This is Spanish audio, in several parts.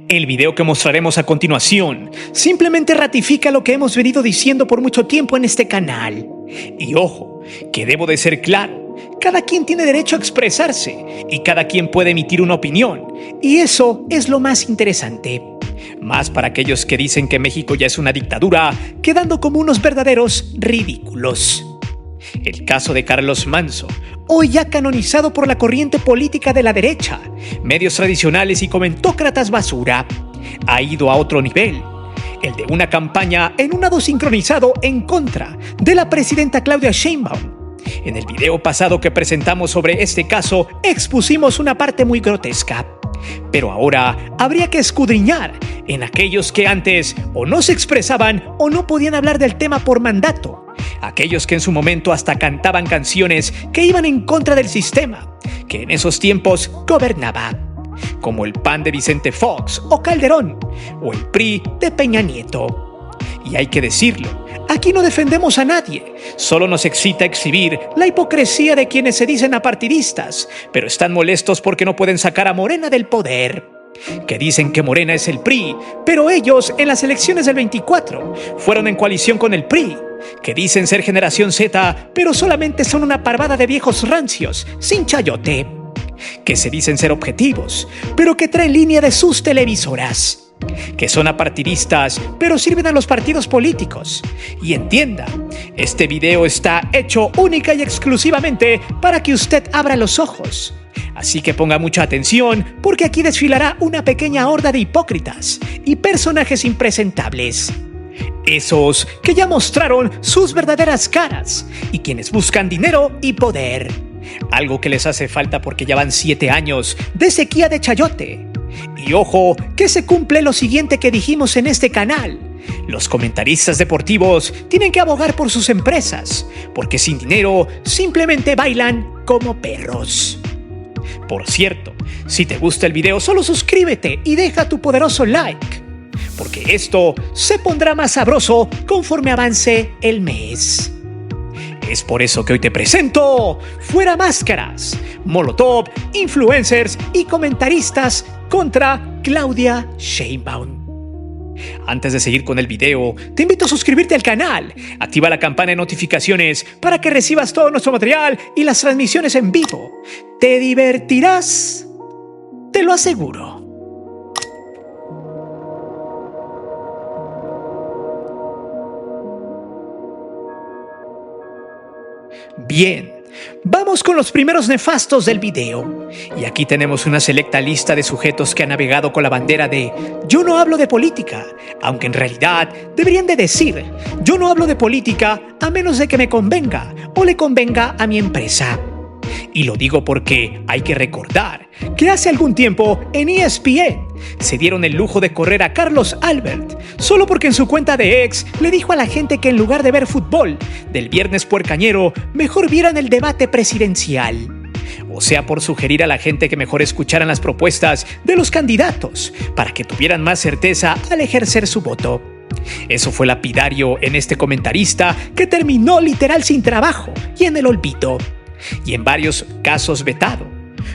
El video que mostraremos a continuación simplemente ratifica lo que hemos venido diciendo por mucho tiempo en este canal. Y ojo, que debo de ser claro, cada quien tiene derecho a expresarse y cada quien puede emitir una opinión, y eso es lo más interesante. Más para aquellos que dicen que México ya es una dictadura, quedando como unos verdaderos ridículos. El caso de Carlos Manzo, hoy ya canonizado por la corriente política de la derecha, medios tradicionales y comentócratas basura, ha ido a otro nivel, el de una campaña en un nado sincronizado en contra de la presidenta Claudia Sheinbaum. En el video pasado que presentamos sobre este caso, expusimos una parte muy grotesca. Pero ahora habría que escudriñar en aquellos que antes o no se expresaban o no podían hablar del tema por mandato. Aquellos que en su momento hasta cantaban canciones que iban en contra del sistema, que en esos tiempos gobernaba. Como el PAN de Vicente Fox o Calderón, o el PRI de Peña Nieto. Y hay que decirlo, aquí no defendemos a nadie, solo nos excita exhibir la hipocresía de quienes se dicen apartidistas, pero están molestos porque no pueden sacar a Morena del poder. Que dicen que Morena es el PRI, pero ellos en las elecciones del 24 fueron en coalición con el PRI. Que dicen ser generación Z, pero solamente son una parvada de viejos rancios, sin chayote. Que se dicen ser objetivos, pero que traen línea de sus televisoras. Que son apartidistas, pero sirven a los partidos políticos. Y entienda, este video está hecho única y exclusivamente para que usted abra los ojos. Así que ponga mucha atención, porque aquí desfilará una pequeña horda de hipócritas y personajes impresentables. Esos que ya mostraron sus verdaderas caras y quienes buscan dinero y poder. Algo que les hace falta porque ya van 7 años de sequía de chayote. Y ojo, que se cumple lo siguiente que dijimos en este canal. Los comentaristas deportivos tienen que abogar por sus empresas, porque sin dinero simplemente bailan como perros. Por cierto, si te gusta el video, solo suscríbete y deja tu poderoso like, porque esto se pondrá más sabroso conforme avance el mes. Es por eso que hoy te presento Fuera Máscaras, Molotov, influencers y comentaristas contra Claudia Sheinbaum. Antes de seguir con el video, te invito a suscribirte al canal, activa la campana de notificaciones para que recibas todo nuestro material y las transmisiones en vivo. Te divertirás, te lo aseguro. Bien, vamos con los primeros nefastos del video. Y aquí tenemos una selecta lista de sujetos que han navegado con la bandera de "yo no hablo de política", aunque en realidad deberían de decir "yo no hablo de política a menos de que me convenga o le convenga a mi empresa". Y lo digo porque hay que recordar que hace algún tiempo en ESPN se dieron el lujo de correr a Carlos Albert, solo porque en su cuenta de X le dijo a la gente que en lugar de ver fútbol del viernes puercañero, mejor vieran el debate presidencial. O sea, por sugerir a la gente que mejor escucharan las propuestas de los candidatos para que tuvieran más certeza al ejercer su voto. Eso fue lapidario en este comentarista que terminó literal sin trabajo y en el olvido. Y en varios casos vetado.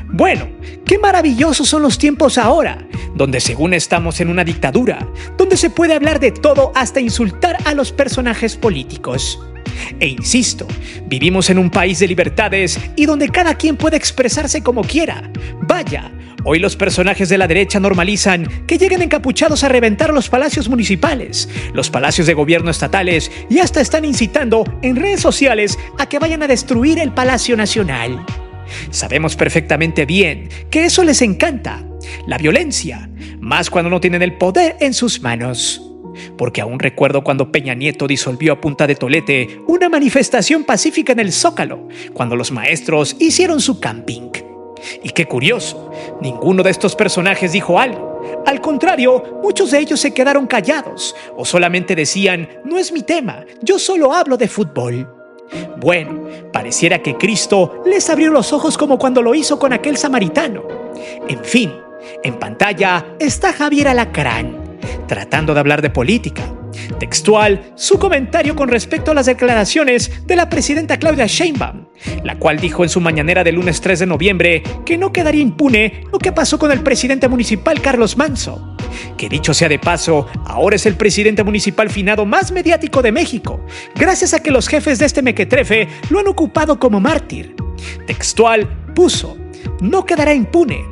Bueno, qué maravillosos son los tiempos ahora, donde según estamos en una dictadura, donde se puede hablar de todo hasta insultar a los personajes políticos. E insisto, vivimos en un país de libertades y donde cada quien puede expresarse como quiera. Vaya, hoy los personajes de la derecha normalizan que lleguen encapuchados a reventar los palacios municipales, los palacios de gobierno estatales y hasta están incitando en redes sociales a que vayan a destruir el Palacio Nacional. Sabemos perfectamente bien que eso les encanta, la violencia, más cuando no tienen el poder en sus manos. Porque aún recuerdo cuando Peña Nieto disolvió a punta de tolete una manifestación pacífica en el Zócalo, cuando los maestros hicieron su camping. Y qué curioso, ninguno de estos personajes dijo algo. Al contrario, muchos de ellos se quedaron callados o solamente decían, no es mi tema, yo solo hablo de fútbol. Bueno, pareciera que Cristo les abrió los ojos como cuando lo hizo con aquel samaritano. En fin, en pantalla está Javier Alacrán, tratando de hablar de política, Textual, su comentario con respecto a las declaraciones de la presidenta Claudia Sheinbaum, la cual dijo en su mañanera del lunes 3 de noviembre que no quedaría impune lo que pasó con el presidente municipal Carlos Manzo, que dicho sea de paso, ahora es el presidente municipal finado más mediático de México, gracias a que los jefes de este mequetrefe lo han ocupado como mártir. Textual puso: no quedará impune.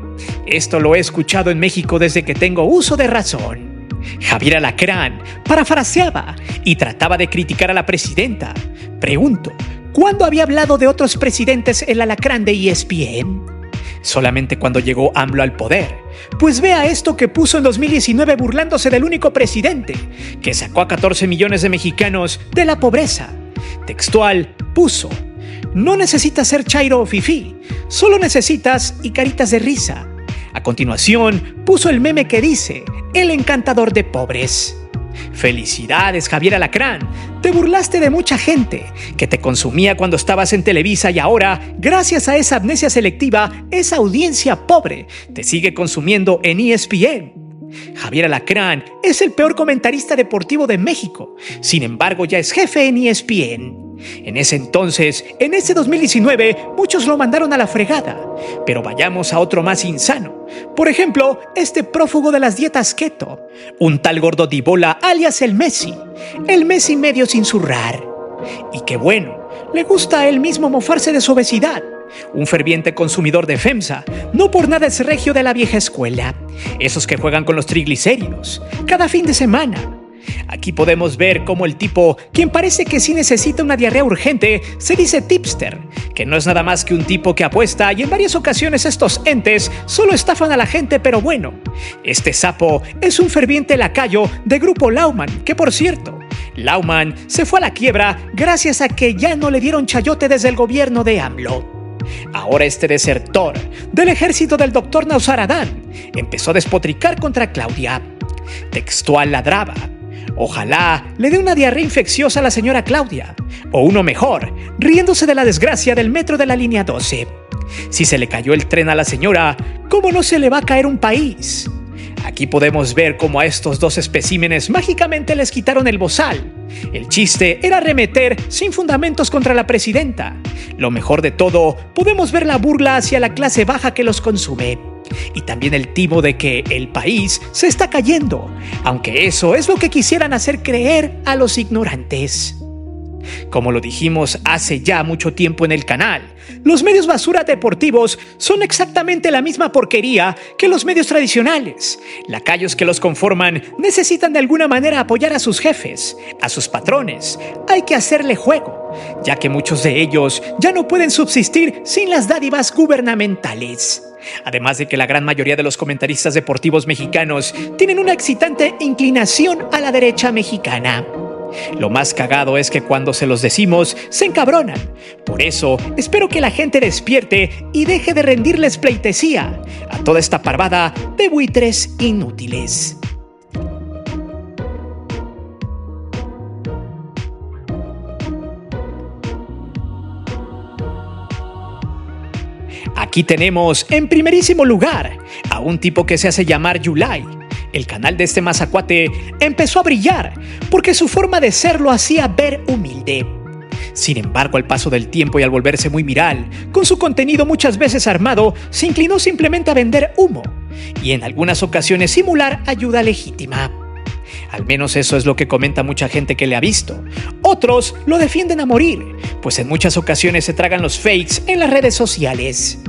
Esto lo he escuchado en México desde que tengo uso de razón. Javier Alacrán parafraseaba y trataba de criticar a la presidenta. Pregunto, ¿cuándo había hablado de otros presidentes el Alacrán de ESPN? Solamente cuando llegó AMLO al poder. Pues vea esto que puso en 2019 burlándose del único presidente que sacó a 14 millones de mexicanos de la pobreza. Textual puso: no necesitas ser chairo o fifí, solo necesitas y caritas de risa. A continuación, puso el meme que dice: el encantador de pobres. Felicidades, Javier Alacrán. Te burlaste de mucha gente que te consumía cuando estabas en Televisa y ahora, gracias a esa amnesia selectiva, esa audiencia pobre te sigue consumiendo en ESPN. Javier Alacrán es el peor comentarista deportivo de México. Sin embargo, ya es jefe en ESPN. En ese entonces, en ese 2019, muchos lo mandaron a la fregada. Pero vayamos a otro más insano. Por ejemplo, este prófugo de las dietas keto, un tal Gordo Dibola alias el Messi medio sin zurrar. Y qué bueno, le gusta a él mismo mofarse de su obesidad. Un ferviente consumidor de FEMSA, no por nada es regio de la vieja escuela, esos que juegan con los triglicéridos, cada fin de semana. Aquí podemos ver cómo el tipo, quien parece que sí necesita una diarrea urgente, se dice tipster, que no es nada más que un tipo que apuesta y en varias ocasiones estos entes solo estafan a la gente, pero bueno. Este sapo es un ferviente lacayo de Grupo Lauman, que por cierto, Lauman se fue a la quiebra gracias a que ya no le dieron chayote desde el gobierno de AMLO. Ahora este desertor del ejército del doctor Nausaradán empezó a despotricar contra Claudia. Textual ladraba: ojalá le dé una diarrea infecciosa a la señora Claudia, o uno mejor, riéndose de la desgracia del metro de la línea 12. Si se le cayó el tren a la señora, ¿cómo no se le va a caer un país? Aquí podemos ver cómo a estos dos especímenes mágicamente les quitaron el bozal. El chiste era arremeter sin fundamentos contra la presidenta. Lo mejor de todo, podemos ver la burla hacia la clase baja que los consume. Y también el timo de que el país se está cayendo, aunque eso es lo que quisieran hacer creer a los ignorantes. Como lo dijimos hace ya mucho tiempo en el canal, los medios basura deportivos son exactamente la misma porquería que los medios tradicionales. Lacayos que los conforman necesitan de alguna manera apoyar a sus jefes, a sus patrones. Hay que hacerle juego, ya que muchos de ellos ya no pueden subsistir sin las dádivas gubernamentales. Además de que la gran mayoría de los comentaristas deportivos mexicanos tienen una excitante inclinación a la derecha mexicana. Lo más cagado es que cuando se los decimos, se encabronan. Por eso, espero que la gente despierte y deje de rendirles pleitesía a toda esta parvada de buitres inútiles. Aquí tenemos en primerísimo lugar a un tipo que se hace llamar Yulai. El canal de este mazacuate empezó a brillar porque su forma de ser lo hacía ver humilde. Sin embargo, al paso del tiempo y al volverse muy viral, con su contenido muchas veces armado, se inclinó simplemente a vender humo y en algunas ocasiones simular ayuda legítima. Al menos eso es lo que comenta mucha gente que le ha visto. Otros lo defienden a morir, pues en muchas ocasiones se tragan los fakes en las redes sociales.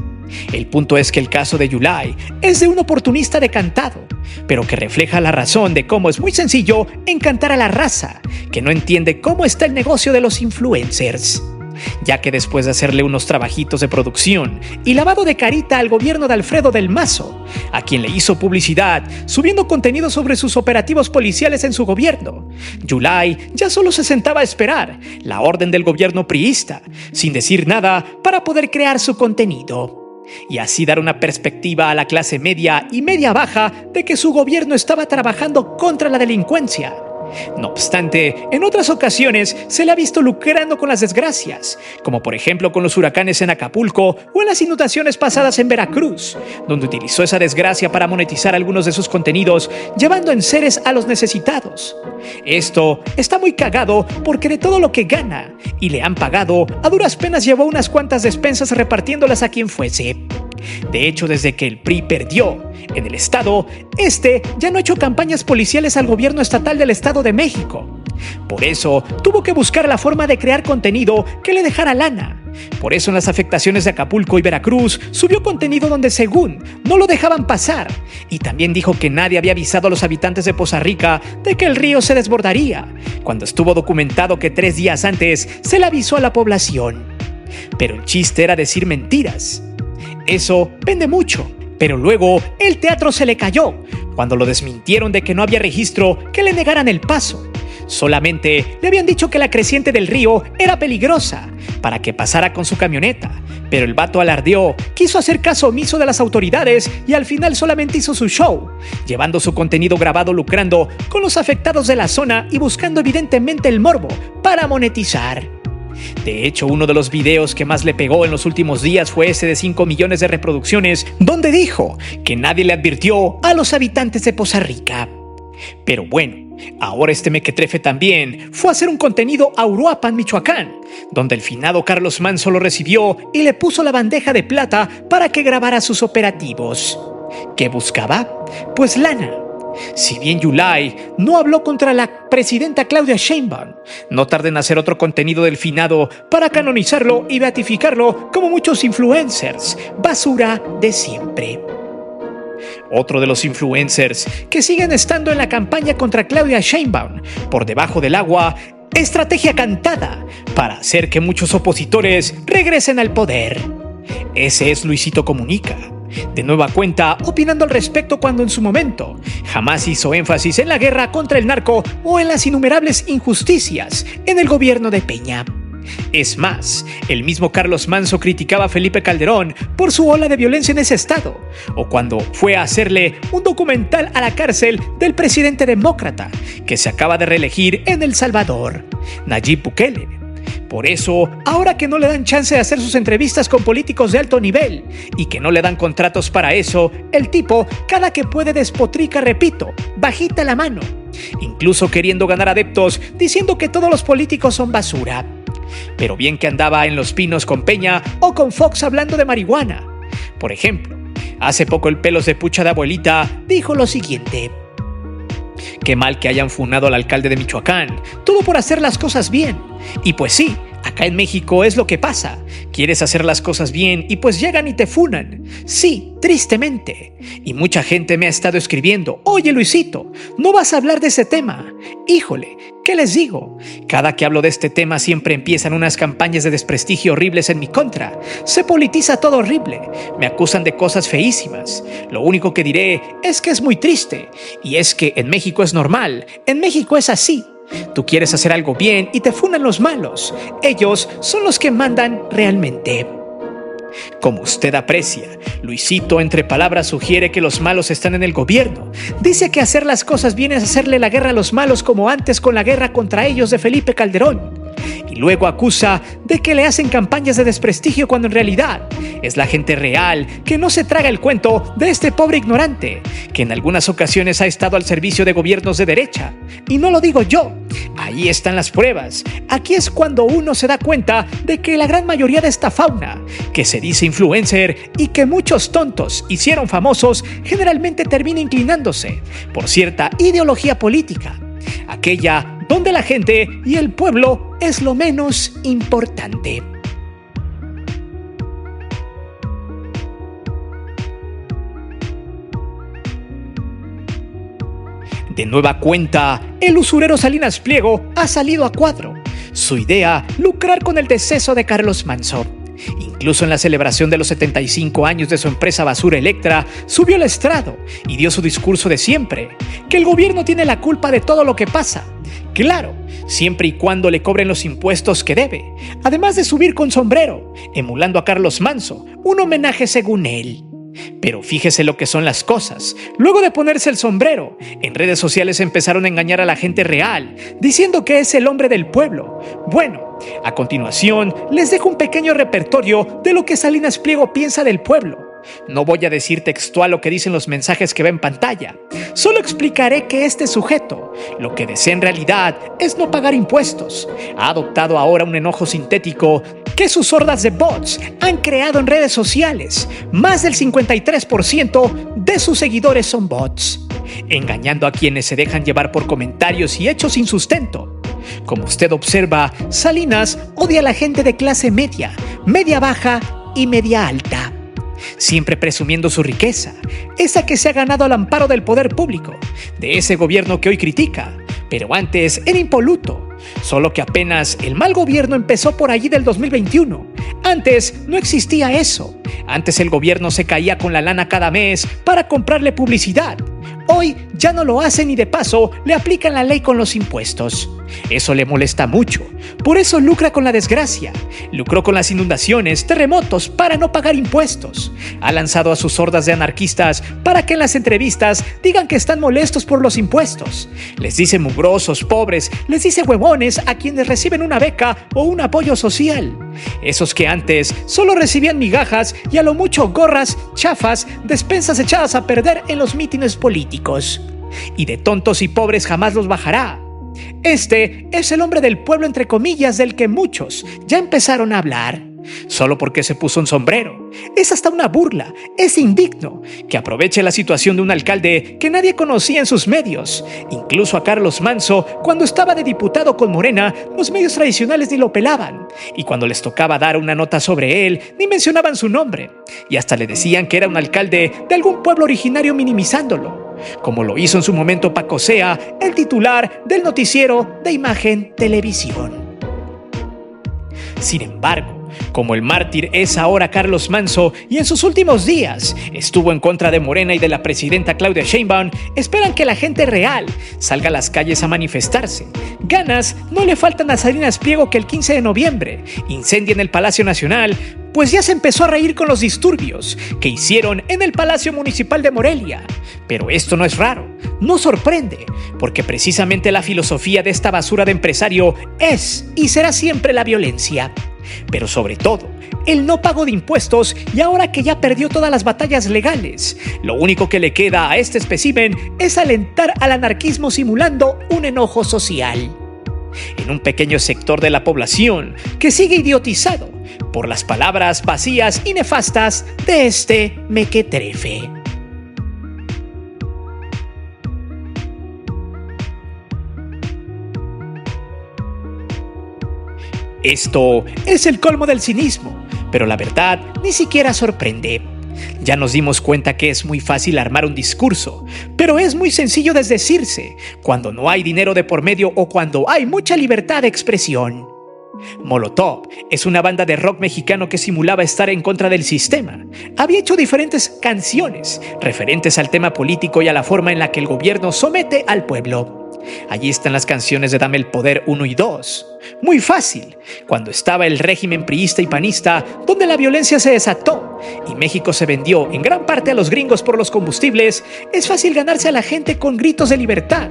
El punto es que el caso de Yulai es de un oportunista decantado, pero que refleja la razón de cómo es muy sencillo encantar a la raza, que no entiende cómo está el negocio de los influencers. Ya que después de hacerle unos trabajitos de producción y lavado de carita al gobierno de Alfredo del Mazo, a quien le hizo publicidad subiendo contenido sobre sus operativos policiales en su gobierno, Yulai ya solo se sentaba a esperar la orden del gobierno priista, sin decir nada para poder crear su contenido. Y así dar una perspectiva a la clase media y media baja de que su gobierno estaba trabajando contra la delincuencia. No obstante, en otras ocasiones se le ha visto lucrando con las desgracias, como por ejemplo con los huracanes en Acapulco o en las inundaciones pasadas en Veracruz, donde utilizó esa desgracia para monetizar algunos de sus contenidos, llevando enseres a los necesitados. Esto está muy cagado porque de todo lo que gana y le han pagado, a duras penas llevó unas cuantas despensas repartiéndolas a quien fuese. De hecho, desde que el PRI perdió en el estado, ya no ha hecho campañas policiales al gobierno estatal del Estado de México. Por eso, tuvo que buscar la forma de crear contenido que le dejara lana. Por eso en las afectaciones de Acapulco y Veracruz subió contenido donde según no lo dejaban pasar. Y también dijo que nadie había avisado a los habitantes de Poza Rica de que el río se desbordaría, cuando estuvo documentado que 3 días antes se le avisó a la población. Pero el chiste era decir mentiras. Eso vende mucho, pero luego el teatro se le cayó cuando lo desmintieron de que no había registro que le negaran el paso. Solamente le habían dicho que la creciente del río era peligrosa para que pasara con su camioneta, pero el vato alardeó, quiso hacer caso omiso de las autoridades y al final solamente hizo su show, llevando su contenido grabado lucrando con los afectados de la zona y buscando evidentemente el morbo para monetizar. De hecho, uno de los videos que más le pegó en los últimos días fue ese de 5 millones de reproducciones, donde dijo que nadie le advirtió a los habitantes de Poza Rica. Pero bueno, ahora mequetrefe también fue a hacer un contenido a Uruapan, Michoacán, donde el finado Carlos Manzo lo recibió y le puso la bandeja de plata para que grabara sus operativos. ¿Qué buscaba? Pues lana. Si bien Yulai no habló contra la presidenta Claudia Sheinbaum, no tarda en hacer otro contenido del finado para canonizarlo y beatificarlo como muchos influencers, basura de siempre. Otro de los influencers que siguen estando en la campaña contra Claudia Sheinbaum, por debajo del agua, estrategia cantada para hacer que muchos opositores regresen al poder. Ese es Luisito Comunica. De nueva cuenta, opinando al respecto cuando en su momento jamás hizo énfasis en la guerra contra el narco o en las innumerables injusticias en el gobierno de Peña. Es más, el mismo Carlos Manzo criticaba a Felipe Calderón por su ola de violencia en ese estado, o cuando fue a hacerle un documental a la cárcel del presidente demócrata que se acaba de reelegir en El Salvador, Nayib Bukele. Por eso, ahora que no le dan chance de hacer sus entrevistas con políticos de alto nivel y que no le dan contratos para eso, el tipo, cada que puede despotrica, repito, bajita la mano, incluso queriendo ganar adeptos diciendo que todos los políticos son basura. Pero bien que andaba en Los Pinos con Peña o con Fox hablando de marihuana. Por ejemplo, hace poco el Pelos de Pucha de Abuelita dijo lo siguiente: qué mal que hayan funado al alcalde de Michoacán, todo por hacer las cosas bien. Y pues sí, acá en México es lo que pasa. Quieres hacer las cosas bien y pues llegan y te funan. Sí, tristemente. Y mucha gente me ha estado escribiendo: oye Luisito, ¿no vas a hablar de ese tema? Híjole, ¿qué les digo? Cada que hablo de este tema siempre empiezan unas campañas de desprestigio horribles en mi contra. Se politiza todo horrible. Me acusan de cosas feísimas. Lo único que diré es que es muy triste. Y es que en México es normal. En México es así. Tú quieres hacer algo bien y te funan los malos. Ellos son los que mandan realmente. Como usted aprecia, Luisito entre palabras sugiere que los malos están en el gobierno. Dice que hacer las cosas bien es hacerle la guerra a los malos como antes con la guerra contra ellos de Felipe Calderón. Y luego acusa de que le hacen campañas de desprestigio cuando en realidad es la gente real que no se traga el cuento de este pobre ignorante, que en algunas ocasiones ha estado al servicio de gobiernos de derecha. Y no lo digo yo, ahí están las pruebas. Aquí es cuando uno se da cuenta de que la gran mayoría de esta fauna, que se dice influencer y que muchos tontos hicieron famosos, generalmente termina inclinándose por cierta ideología política, aquella donde la gente y el pueblo es lo menos importante. De nueva cuenta, el usurero Salinas Pliego ha salido a cuadro. Su idea, lucrar con el deceso de Carlos Manzo. Incluso en la celebración de los 75 años de su empresa Basura Electra, subió al estrado y dio su discurso de siempre, que el gobierno tiene la culpa de todo lo que pasa. Claro, siempre y cuando le cobren los impuestos que debe, además de subir con sombrero, emulando a Carlos Manzo, un homenaje según él. Pero fíjese lo que son las cosas. Luego de ponerse el sombrero, en redes sociales empezaron a engañar a la gente real, diciendo que es el hombre del pueblo. Bueno, a continuación les dejo un pequeño repertorio de lo que Salinas Pliego piensa del pueblo. No voy a decir textual lo que dicen los mensajes que ve en pantalla. Solo explicaré que este sujeto, lo que desea en realidad es no pagar impuestos. Ha adoptado ahora un enojo sintético que sus hordas de bots han creado en redes sociales. Más del 53% de sus seguidores son bots, engañando a quienes se dejan llevar por comentarios y hechos sin sustento. Como usted observa, Salinas odia a la gente de clase media, media baja y media alta, siempre presumiendo su riqueza, esa que se ha ganado al amparo del poder público, de ese gobierno que hoy critica, pero antes era impoluto. Solo que apenas el mal gobierno empezó por allí del 2021. Antes no existía eso. Antes el gobierno se caía con la lana cada mes para comprarle publicidad. Hoy ya no lo hacen y de paso le aplican la ley con los impuestos. Eso le molesta mucho. Por eso lucra con la desgracia. Lucró con las inundaciones, terremotos para no pagar impuestos. Ha lanzado a sus hordas de anarquistas para que en las entrevistas digan que están molestos por los impuestos. Les dice mugrosos, pobres, les dice huevones a quienes reciben una beca o un apoyo social. Esos que antes solo recibían migajas y a lo mucho gorras, chafas, despensas echadas a perder en los mítines políticos. Y de tontos y pobres jamás los bajará. Este es el hombre del pueblo, entre comillas, del que muchos ya empezaron a hablar. Solo porque se puso un sombrero. Es hasta una burla, es indigno que aproveche la situación de un alcalde que nadie conocía en sus medios. Incluso a Carlos Manso, cuando estaba de diputado con Morena, los medios tradicionales ni lo pelaban. Y cuando les tocaba dar una nota sobre él, ni mencionaban su nombre. Y hasta le decían que era un alcalde de algún pueblo originario, minimizándolo, como lo hizo en su momento Paco Sea, el titular del noticiero de Imagen Televisión. Sin embargo, como el mártir es ahora Carlos Manso y en sus últimos días estuvo en contra de Morena y de la presidenta Claudia Sheinbaum, esperan que la gente real salga a las calles a manifestarse. Ganas no le faltan a Salinas Pliego que el 15 de noviembre incendien el Palacio Nacional, pues ya se empezó a reír con los disturbios que hicieron en el Palacio Municipal de Morelia. Pero esto no es raro, no sorprende, porque precisamente la filosofía de esta basura de empresario es y será siempre la violencia. Pero sobre todo, el no pago de impuestos, y ahora que ya perdió todas las batallas legales, lo único que le queda a este espécimen es alentar al anarquismo simulando un enojo social en un pequeño sector de la población que sigue idiotizado por las palabras vacías y nefastas de este mequetrefe. Esto es el colmo del cinismo, pero la verdad ni siquiera sorprende. Ya nos dimos cuenta que es muy fácil armar un discurso, pero es muy sencillo desdecirse cuando no hay dinero de por medio o cuando hay mucha libertad de expresión. Molotov es una banda de rock mexicano que simulaba estar en contra del sistema. Había hecho diferentes canciones referentes al tema político y a la forma en la que el gobierno somete al pueblo. Allí están las canciones de Dame el Poder 1 y 2. Muy fácil, cuando estaba el régimen priista y panista, donde la violencia se desató y México se vendió en gran parte a los gringos por los combustibles, es fácil ganarse a la gente con gritos de libertad,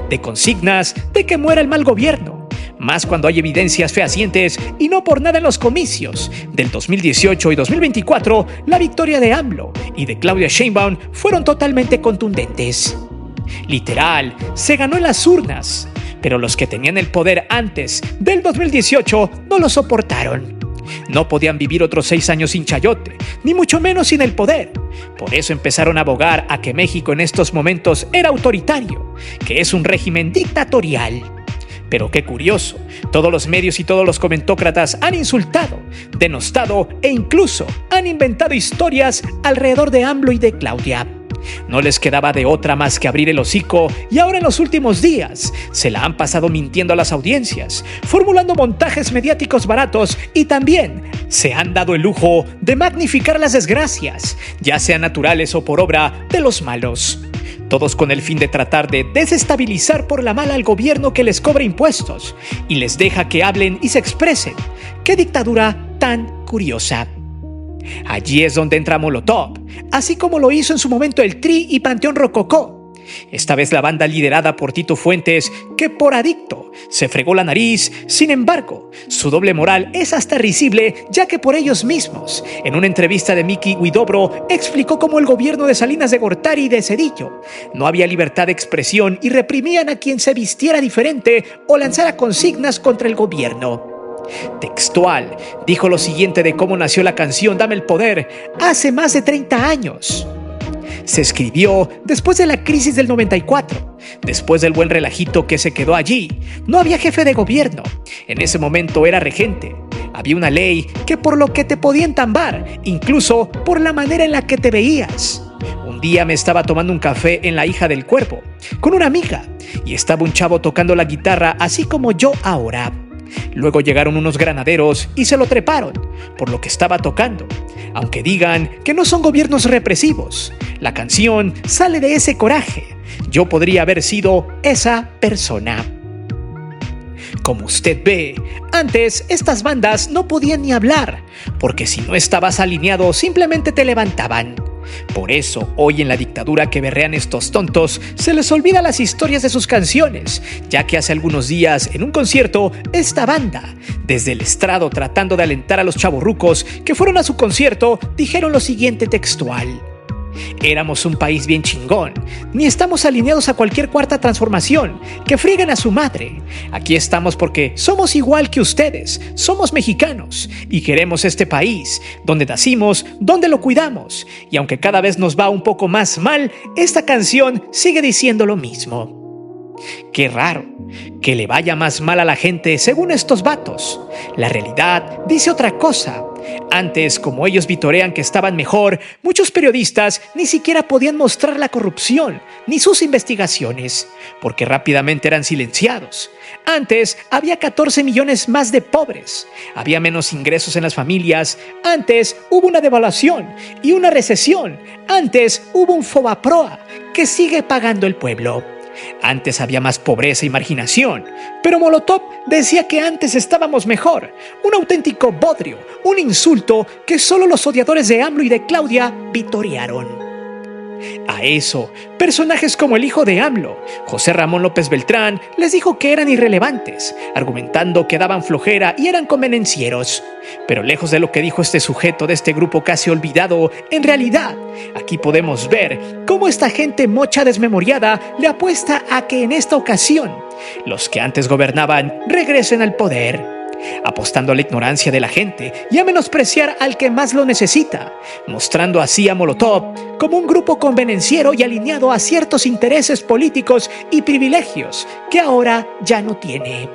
de consignas, de que muera el mal gobierno. Más cuando hay evidencias fehacientes y no por nada en los comicios del 2018 y 2024, la victoria de AMLO y de Claudia Sheinbaum fueron totalmente contundentes. Literal, se ganó en las urnas, pero los que tenían el poder antes del 2018 no lo soportaron. No podían vivir otros 6 años sin chayote, ni mucho menos sin el poder. Por eso empezaron a abogar a que México en estos momentos era autoritario, que es un régimen dictatorial. Pero qué curioso, todos los medios y todos los comentócratas han insultado, denostado e incluso han inventado historias alrededor de AMLO y de Claudia. No les quedaba de otra más que abrir el hocico y ahora en los últimos días se la han pasado mintiendo a las audiencias, formulando montajes mediáticos baratos y también se han dado el lujo de magnificar las desgracias, ya sean naturales o por obra de los malos. Todos con el fin de tratar de desestabilizar por la mala al gobierno que les cobra impuestos y les deja que hablen y se expresen. ¡Qué dictadura tan curiosa! Allí es donde entra Molotov, así como lo hizo en su momento el Tri y Panteón Rococó. Esta vez la banda liderada por Tito Fuentes, que por adicto se fregó la nariz. Sin embargo, su doble moral es hasta risible, ya que por ellos mismos, en una entrevista de Miki Huidobro, explicó cómo el gobierno de Salinas de Gortari y de Zedillo no había libertad de expresión y reprimían a quien se vistiera diferente o lanzara consignas contra el gobierno. Textual, dijo lo siguiente de cómo nació la canción Dame el Poder hace más de 30 años. Se escribió después de la crisis del 94, después del buen relajito que se quedó allí. No había jefe de gobierno, en ese momento era regente. Había una ley que por lo que te podían tambar, incluso por la manera en la que te veías. Un día me estaba tomando un café en La Hija del Cuervo, con una amiga, y estaba un chavo tocando la guitarra así como yo ahora. Luego llegaron unos granaderos y se lo treparon, por lo que estaba tocando. Aunque digan que no son gobiernos represivos, la canción sale de ese coraje. Yo podría haber sido esa persona. Como usted ve, antes estas bandas no podían ni hablar, porque si no estabas alineado simplemente te levantaban. Por eso, hoy en la dictadura que berrean estos tontos, se les olvida las historias de sus canciones, ya que hace algunos días, en un concierto, esta banda, desde el estrado tratando de alentar a los chavorrucos que fueron a su concierto, dijeron lo siguiente textual: éramos un país bien chingón, ni estamos alineados a cualquier cuarta transformación, que frieguen a su madre. Aquí estamos porque somos igual que ustedes, somos mexicanos y queremos este país, donde nacimos, donde lo cuidamos. Y aunque cada vez nos va un poco más mal, esta canción sigue diciendo lo mismo. Qué raro, que le vaya más mal a la gente según estos vatos. La realidad dice otra cosa. Antes, como ellos vitorean que estaban mejor, muchos periodistas ni siquiera podían mostrar la corrupción, ni sus investigaciones, porque rápidamente eran silenciados. Antes había 14 millones más de pobres, había menos ingresos en las familias, antes hubo una devaluación y una recesión, antes hubo un Fobaproa que sigue pagando el pueblo. Antes había más pobreza y marginación, pero Molotov decía que antes estábamos mejor. Un auténtico bodrio, un insulto que solo los odiadores de AMLO y de Claudia vitorearon. A eso, personajes como el hijo de AMLO, José Ramón López Beltrán, les dijo que eran irrelevantes, argumentando que daban flojera y eran convenencieros. Pero lejos de lo que dijo este sujeto de este grupo casi olvidado, en realidad, aquí podemos ver cómo esta gente mocha desmemoriada le apuesta a que en esta ocasión, los que antes gobernaban regresen al poder, apostando a la ignorancia de la gente y a menospreciar al que más lo necesita, mostrando así a Molotov como un grupo convenenciero y alineado a ciertos intereses políticos y privilegios que ahora ya no tiene.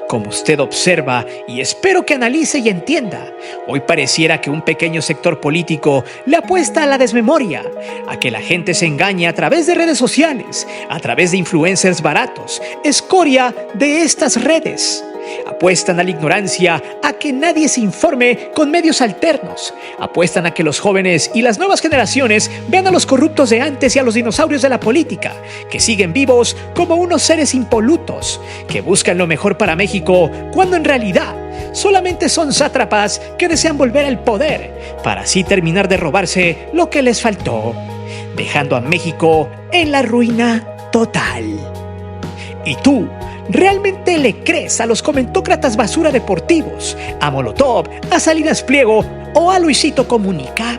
Como usted observa, y espero que analice y entienda, hoy pareciera que un pequeño sector político le apuesta a la desmemoria, a que la gente se engañe a través de redes sociales, a través de influencers baratos, escoria de estas redes. Apuestan a la ignorancia, a que nadie se informe con medios alternos. Apuestan a que los jóvenes y las nuevas generaciones vean a los corruptos de antes y a los dinosaurios de la política, que siguen vivos como unos seres impolutos, que buscan lo mejor para México, cuando en realidad solamente son sátrapas que desean volver al poder, para así terminar de robarse lo que les faltó, dejando a México en la ruina total. ¿Y tú? ¿Realmente le crees a los comentócratas basura deportivos, a Molotov, a Salinas Pliego o a Luisito Comunica?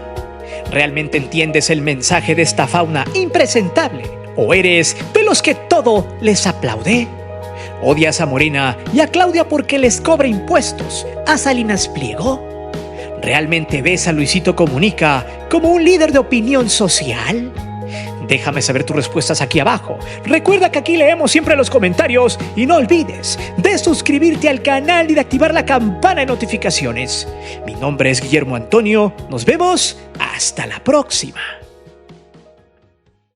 ¿Realmente entiendes el mensaje de esta fauna impresentable? ¿O eres de los que todo les aplaude? ¿Odias a Morena y a Claudia porque les cobra impuestos, a Salinas Pliego? ¿Realmente ves a Luisito Comunica como un líder de opinión social? Déjame saber tus respuestas aquí abajo. Recuerda que aquí leemos siempre los comentarios y no olvides de suscribirte al canal y de activar la campana de notificaciones. Mi nombre es Guillermo Antonio. Nos vemos hasta la próxima.